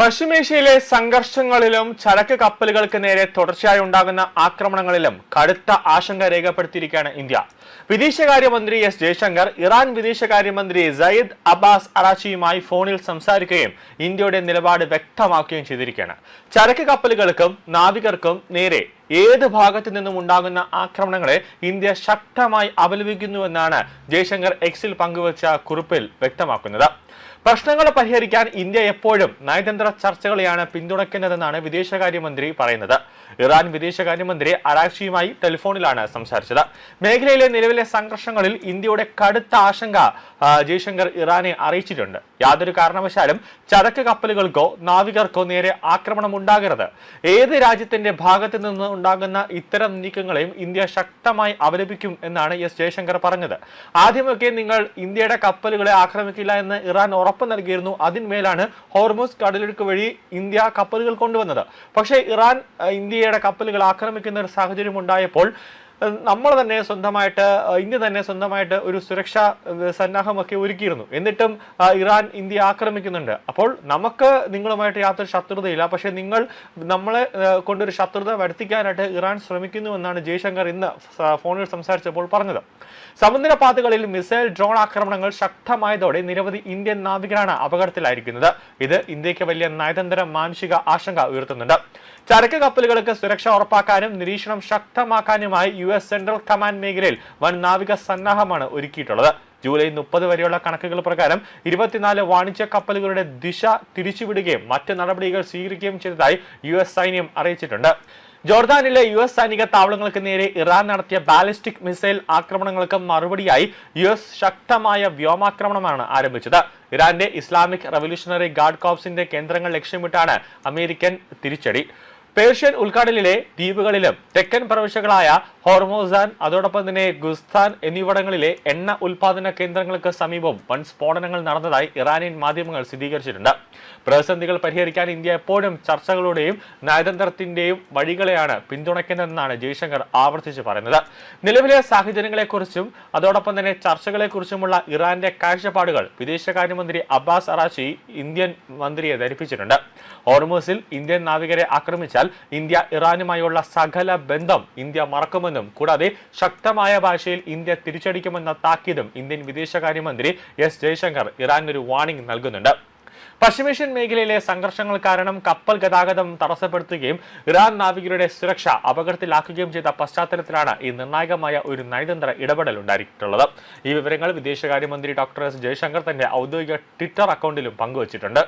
പശ്ചിമേഷ്യയിലെ സംഘർഷങ്ങളിലും ചരക്ക് കപ്പലുകൾക്ക് നേരെ തുടർച്ചയായി ഉണ്ടാകുന്ന ആക്രമണങ്ങളിലും കടുത്ത ആശങ്ക രേഖപ്പെടുത്തിയിരിക്കുകയാണ് ഇന്ത്യ. വിദേശകാര്യമന്ത്രി എസ് ജയശങ്കർ ഇറാൻ വിദേശകാര്യമന്ത്രി സയ്യിദ് അബ്ബാസ് അറാച്ചിയുമായി ഫോണിൽ സംസാരിക്കുകയും ഇന്ത്യയുടെ നിലപാട് വ്യക്തമാക്കുകയും ചെയ്തിരിക്കുകയാണ്. ചരക്ക് കപ്പലുകൾക്കും നാവികർക്കും നേരെ ഏത് ഭാഗത്തു നിന്നും ഉണ്ടാകുന്ന ആക്രമണങ്ങളെ ഇന്ത്യ ശക്തമായി അപലപിക്കുന്നുവെന്നാണ് ജയശങ്കർ എക്സിൽ പങ്കുവച്ച കുറിപ്പിൽ വ്യക്തമാക്കുന്നത്. പ്രശ്നങ്ങൾ പരിഹരിക്കാൻ ഇന്ത്യ എപ്പോഴും നയതന്ത്ര ചർച്ചകളെയാണ് പിന്തുണയ്ക്കുന്നതെന്നാണ് വിദേശകാര്യമന്ത്രി പറയുന്നത്. ഇറാൻ വിദേശകാര്യമന്ത്രി അറാച്ചിയുമായി ടെലിഫോണിലാണ് സംസാരിച്ചത്. മേഖലയിലെ നിലവിലെ സംഘർഷങ്ങളിൽ ഇന്ത്യയുടെ കടുത്ത ആശങ്ക ജയശങ്കർ ഇറാനെ അറിയിച്ചിട്ടുണ്ട്. യാതൊരു കാരണവശാലും ചരക്ക് കപ്പലുകൾക്കോ നാവികർക്കോ നേരെ ആക്രമണം ഉണ്ടാകരുത്. ഏത് രാജ്യത്തിന്റെ ഭാഗത്തു നിന്ന് ഉണ്ടാകുന്ന ഇത്തരം നീക്കങ്ങളെയും ഇന്ത്യ ശക്തമായി അപലപിക്കും എന്നാണ് എസ് ജയശങ്കർ പറഞ്ഞത്. ആദ്യമൊക്കെ നിങ്ങൾ ഇന്ത്യയുടെ കപ്പലുകളെ ആക്രമിക്കില്ല എന്ന് ഇറാൻ ഉറപ്പ് നൽകിയിരുന്നു. അതിന്മേലാണ് ഹോർമുസ് കടലിടുക്ക് വഴി ഇന്ത്യ കപ്പലുകൾ കൊണ്ടുവന്നത്. പക്ഷേ ഇറാൻ ഇന്ത്യയുടെ കപ്പലുകൾ ആക്രമിക്കുന്ന ഒരു സാഹചര്യം ഉണ്ടായപ്പോൾ ഇന്ത്യ തന്നെ സ്വന്തമായിട്ട് ഒരു സുരക്ഷാ സന്നാഹമൊക്കെ ഒരുക്കിയിരുന്നു. എന്നിട്ടും ഇറാൻ ഇന്ത്യ ആക്രമിക്കുന്നുണ്ട്. അപ്പോൾ നമുക്ക് നിങ്ങളുമായിട്ട് യാതൊരു ശത്രുതയില്ല, പക്ഷെ നിങ്ങൾ നമ്മളെ കൊണ്ടൊരു ശത്രുത വരുത്തിക്കാനായിട്ട് ഇറാൻ ശ്രമിക്കുന്നുവെന്നാണ് ജയശങ്കർ ഇന്ന് ഫോണിൽ സംസാരിച്ചപ്പോൾ പറഞ്ഞത്. സമുദ്രപാതകളിൽ മിസൈൽ ഡ്രോൺ ആക്രമണങ്ങൾ ശക്തമായതോടെ നിരവധി ഇന്ത്യൻ നാവികരാണ് അപകടത്തിലായിരിക്കുന്നത്. ഇത് ഇന്ത്യക്ക് വലിയ നയതന്ത്ര മാനുഷിക ആശങ്ക ഉയർത്തുന്നുണ്ട്. ചരക്ക് കപ്പലുകൾക്ക് സുരക്ഷ ഉറപ്പാക്കാനും നിരീക്ഷണം ശക്തമാക്കാനുമായി US സെൻട്രൽ കമാൻഡ് മേഖലയിൽ വൻ നാവിക സന്നാഹമാണ് ഒരുക്കിയിട്ടുള്ളത്. ജൂലൈ 30 വരെയുള്ള കണക്കുകൾ പ്രകാരം 24 വാണിജ്യ കപ്പലുകളുടെ ദിശ തിരിച്ചുവിടുകയും മറ്റ് നടപടികൾ സ്വീകരിക്കുകയും ചെയ്തതായി US സൈന്യം അറിയിച്ചിട്ടുണ്ട്. ജോർദാനിലെ US സൈനിക താവളങ്ങൾക്ക് നേരെ ഇറാൻ നടത്തിയ ബാലിസ്റ്റിക് മിസൈൽ ആക്രമണങ്ങൾക്ക് മറുപടിയായി US ശക്തമായ വ്യോമാക്രമണമാണ് ആരംഭിച്ചത്. ഇറാന്റെ ഇസ്ലാമിക് റവല്യൂഷണറി ഗാർഡ് കോർപ്സിന്റെ കേന്ദ്രങ്ങൾ ലക്ഷ്യമിട്ടാണ് അമേരിക്കൻ തിരിച്ചടി. പേർഷ്യൻ ഉൾക്കടലിലെ ദ്വീപുകളിലും തെക്കൻ പ്രവിശ്യകളായ ഹോർമോസാൻ അതോടൊപ്പം തന്നെ ഗുസ്താൻ എന്നിവിടങ്ങളിലെ എണ്ണ ഉൽപാദന കേന്ദ്രങ്ങൾക്ക് സമീപം വൻ സ്ഫോടനങ്ങൾ നടന്നതായി ഇറാനിയൻ മാധ്യമങ്ങൾ സ്ഥിരീകരിച്ചിട്ടുണ്ട്. പ്രതിസന്ധികൾ പരിഹരിക്കാൻ ഇന്ത്യ എപ്പോഴും ചർച്ചകളുടെയും നയതന്ത്രത്തിന്റെയും വഴികളെയാണ് പിന്തുണയ്ക്കുന്നതെന്നാണ് ജയശങ്കർ ആവർത്തിച്ച് പറയുന്നത്. നിലവിലെ സാഹചര്യങ്ങളെക്കുറിച്ചും അതോടൊപ്പം തന്നെ ചർച്ചകളെക്കുറിച്ചുമുള്ള ഇറാന്റെ കാഴ്ചപ്പാടുകൾ വിദേശകാര്യമന്ത്രി അബ്ബാസ് അറാച്ചി ഇന്ത്യൻ മന്ത്രിയെ ധരിപ്പിച്ചിട്ടുണ്ട്. ഹോർമൂസിൽ ഇന്ത്യൻ നാവികരെ ആക്രമിച്ചാൽ ഇന്ത്യ ഇറാനുമായുള്ള സകല ബന്ധം ഇന്ത്യ മറക്കുമെന്നും കൂടാതെ ശക്തമായ ഭാഷയിൽ ഇന്ത്യ തിരിച്ചടിക്കുമെന്ന താക്കീതും ഇന്ത്യൻ വിദേശകാര്യമന്ത്രി എസ് ജയശങ്കർ ഇറാനൊരു വാർണിംഗ് നൽകുന്നുണ്ട്. പശ്ചിമേഷ്യൻ മേഖലയിലെ സംഘർഷങ്ങൾ കാരണം കപ്പൽ ഗതാഗതം തടസ്സപ്പെടുത്തുകയും ഇറാൻ നാവികരുടെ സുരക്ഷ അപകടത്തിലാക്കുകയും ചെയ്ത പശ്ചാത്തലത്തിലാണ് ഈ നിർണായകമായ ഒരു നയതന്ത്ര ഇടപെടൽ ഉണ്ടായിട്ടുള്ളത്. ഈ വിവരങ്ങൾ വിദേശകാര്യമന്ത്രി ഡോക്ടർ എസ് ജയശങ്കർ തന്റെ ഔദ്യോഗിക ട്വിറ്റർ അക്കൗണ്ടിലും പങ്കുവച്ചിട്ടുണ്ട്.